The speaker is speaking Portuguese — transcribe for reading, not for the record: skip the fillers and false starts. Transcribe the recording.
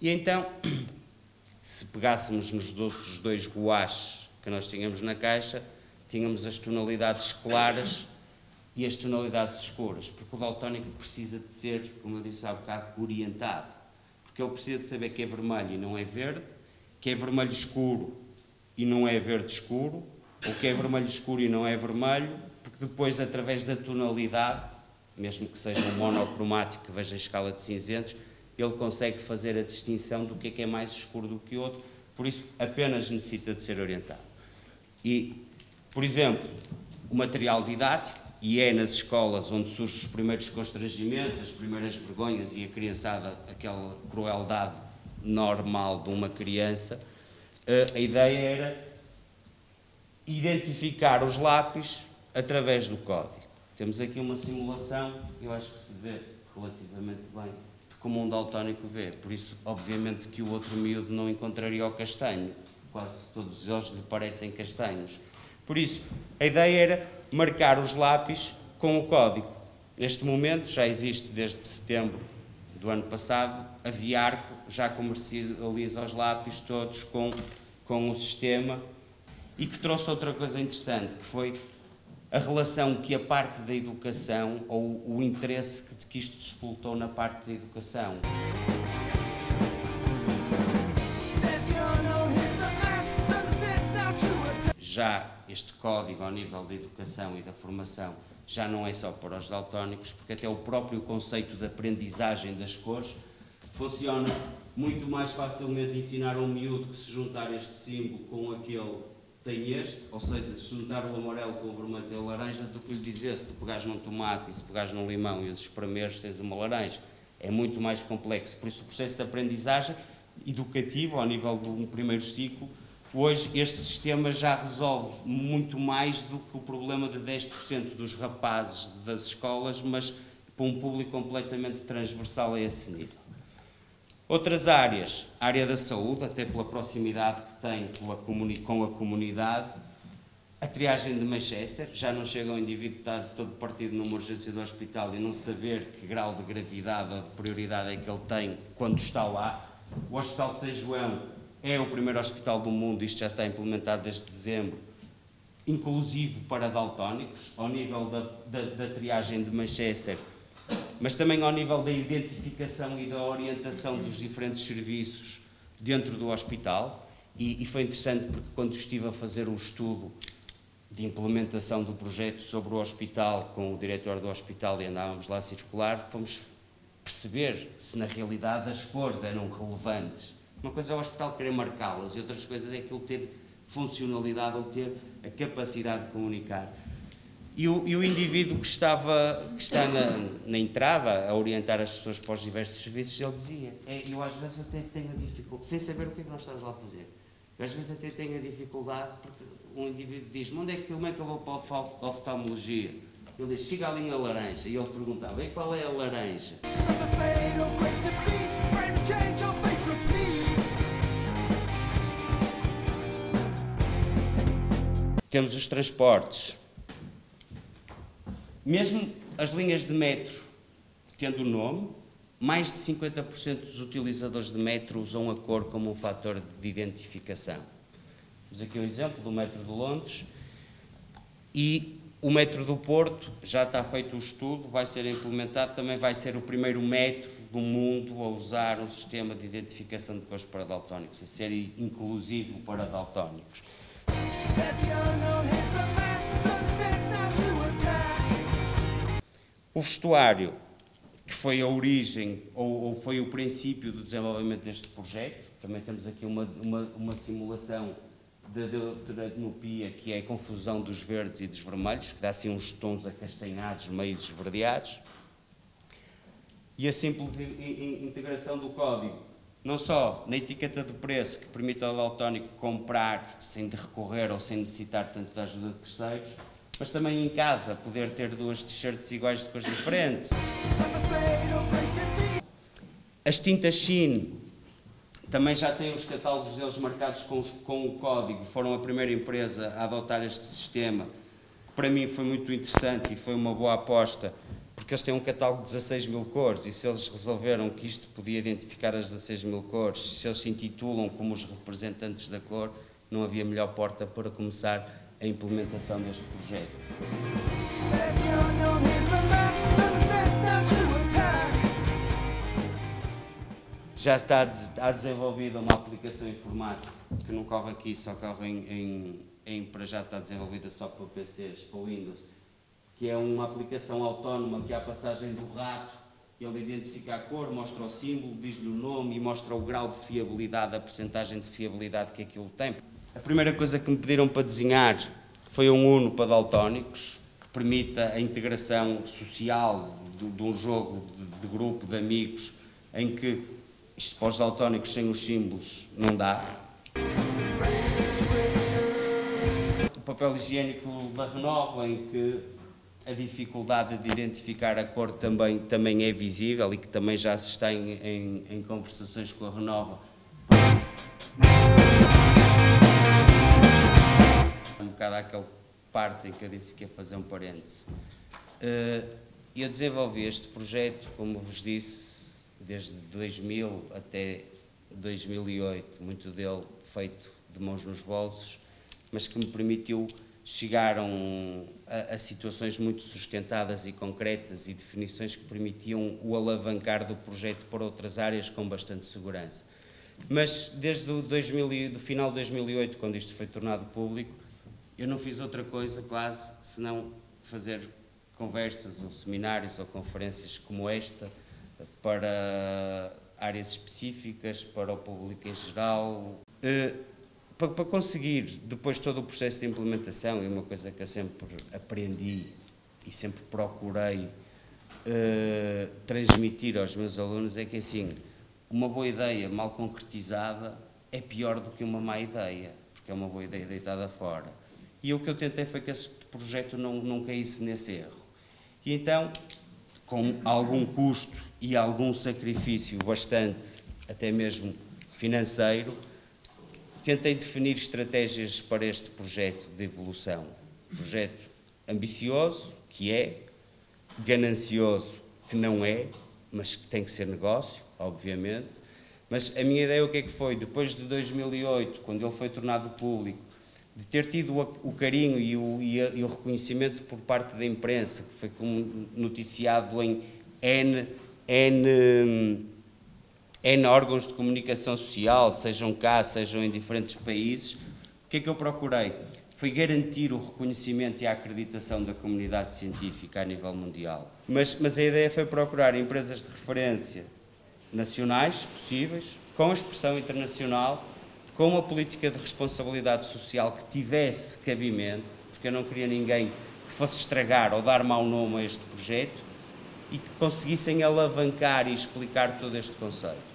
E então, se pegássemos nos outros dois gouaches que nós tínhamos na caixa, tínhamos as tonalidades claras e as tonalidades escuras, porque o daltónico precisa de ser, como eu disse há bocado, orientado, porque ele precisa de saber que é vermelho e não é verde, que é vermelho escuro e não é verde escuro, ou que é vermelho escuro e não é vermelho, porque depois, através da tonalidade, mesmo que seja um monocromático que veja a escala de cinzentos, ele consegue fazer a distinção do que é mais escuro do que o outro, por isso apenas necessita de ser orientado. E, por exemplo, o material didático, e é nas escolas onde surgem os primeiros constrangimentos, as primeiras vergonhas e a criançada, aquela crueldade normal de uma criança, a ideia era identificar os lápis através do código. Temos aqui uma simulação, eu acho que se vê relativamente bem, de como um daltónico vê, por isso, obviamente, que o outro miúdo não encontraria o castanho, quase todos eles lhe parecem castanhos. Por isso, a ideia era marcar os lápis com o código. Neste momento, já existe desde setembro do ano passado, a Viarco já comercializa os lápis todos com o sistema e que trouxe outra coisa interessante, que foi a relação que a parte da educação, ou o interesse que isto despoltou na parte da educação. Já este código ao nível da educação e da formação já não é só para os daltónicos, porque até o próprio conceito de aprendizagem das cores funciona muito mais facilmente de ensinar a um miúdo que se juntar este símbolo com aquele tem este, ou seja, se juntar o amarelo com o vermelho tem o laranja, do que lhe dizer se tu pegares num tomate e se pegares num limão e os espremeres tens uma laranja. É muito mais complexo. Por isso o processo de aprendizagem educativo ao nível do primeiro ciclo, hoje este sistema já resolve muito mais do que o problema de 10% dos rapazes das escolas, mas para um público completamente transversal a esse nível. Outras áreas, a área da saúde, até pela proximidade que tem com a comunidade, a triagem de Manchester, já não chega ao indivíduo estar todo partido numa urgência do hospital e não saber que grau de gravidade ou de prioridade é que ele tem quando está lá. O Hospital de São João é o primeiro hospital do mundo, isto já está implementado desde dezembro, inclusive para daltónicos, ao nível da triagem de Manchester, mas também ao nível da identificação e da orientação dos diferentes serviços dentro do hospital. E foi interessante porque quando estive a fazer um estudo de implementação do projeto sobre o hospital com o diretor do hospital e andávamos lá a circular, fomos perceber se na realidade as cores eram relevantes. Uma coisa é o hospital querer marcá-las e outras coisas é aquilo ter funcionalidade ou ter a capacidade de comunicar. E o indivíduo que está na entrada a orientar as pessoas para os diversos serviços, ele dizia, eu às vezes até tenho a dificuldade, sem saber o que é que nós estamos lá a fazer, eu às vezes até tenho a dificuldade porque um indivíduo diz-me, como é que eu vou para a oftalmologia? Ele diz, siga a linha laranja, e ele perguntava, e qual é a laranja? Temos os transportes. Mesmo as linhas de metro, tendo o nome, mais de 50% dos utilizadores de metro usam a cor como um fator de identificação. Temos aqui um exemplo do metro de Londres e o metro do Porto, já está feito o estudo, vai ser implementado, também vai ser o primeiro metro do mundo a usar um sistema de identificação de cores para daltónicos, a ser inclusivo para daltónicos. O vestuário, que foi a origem ou foi o princípio do desenvolvimento deste projeto, também temos aqui uma simulação da etnopia, que é a confusão dos verdes e dos vermelhos, que dá assim uns tons acastanhados, meio esverdeados, e a simples integração do código, não só na etiqueta de preço, que permite ao daltónico comprar sem recorrer ou sem necessitar tanto da ajuda de terceiros, mas também em casa poder ter duas t-shirts iguais de cores diferentes. As tintas Sheen também já têm os catálogos deles marcados com o código, foram a primeira empresa a adotar este sistema, que para mim foi muito interessante e foi uma boa aposta, porque porque eles têm um catálogo de 16 mil cores, e se eles resolveram que isto podia identificar as 16 mil cores, se eles se intitulam como os representantes da cor, não havia melhor porta para começar a implementação deste projeto. Já está desenvolvida uma aplicação informática que não corre aqui, só corre para já está desenvolvida só para PCs, para Windows, que é uma aplicação autónoma que, à passagem do rato, ele identifica a cor, mostra o símbolo, diz-lhe o nome e mostra o grau de fiabilidade, a percentagem de fiabilidade que aquilo tem. A primeira coisa que me pediram para desenhar foi um Uno para daltónicos, que permita a integração social de um jogo de grupo, de amigos, em que isto para os daltónicos sem os símbolos não dá. O papel higiênico da Renova, em que a dificuldade de identificar a cor também é visível e que também já se está em conversações com a Renova. Um bocado àquela parte em que eu disse que ia fazer um parêntese. Eu desenvolvi este projeto, como vos disse, desde 2000 até 2008, muito dele feito de mãos nos bolsos, mas que me permitiu chegar a situações muito sustentadas e concretas e definições que permitiam o alavancar do projeto para outras áreas com bastante segurança. Mas desde o final de 2008, quando isto foi tornado público, eu não fiz outra coisa quase senão fazer conversas ou seminários ou conferências como esta para áreas específicas, para o público em geral, para conseguir, depois de todo o processo de implementação, e uma coisa que eu sempre aprendi e sempre procurei transmitir aos meus alunos é que, assim, uma boa ideia mal concretizada é pior do que uma má ideia, porque é uma boa ideia deitada fora. E o que eu tentei foi que este projeto não caísse nesse erro. E então, com algum custo e algum sacrifício bastante, até mesmo financeiro, tentei definir estratégias para este projeto de evolução. Projeto ambicioso, que é, ganancioso, que não é, mas que tem que ser negócio, obviamente. Mas a minha ideia o que é que foi? Depois de 2008, quando ele foi tornado público, de ter tido o carinho e o reconhecimento por parte da imprensa, que foi noticiado em N órgãos de comunicação social, sejam cá, sejam em diferentes países, o que é que eu procurei? Foi garantir o reconhecimento e a acreditação da comunidade científica a nível mundial. Mas a ideia foi procurar empresas de referência nacionais, possíveis, com a expressão internacional, com uma política de responsabilidade social que tivesse cabimento, porque eu não queria ninguém que fosse estragar ou dar mau nome a este projeto, e que conseguissem alavancar e explicar todo este conceito.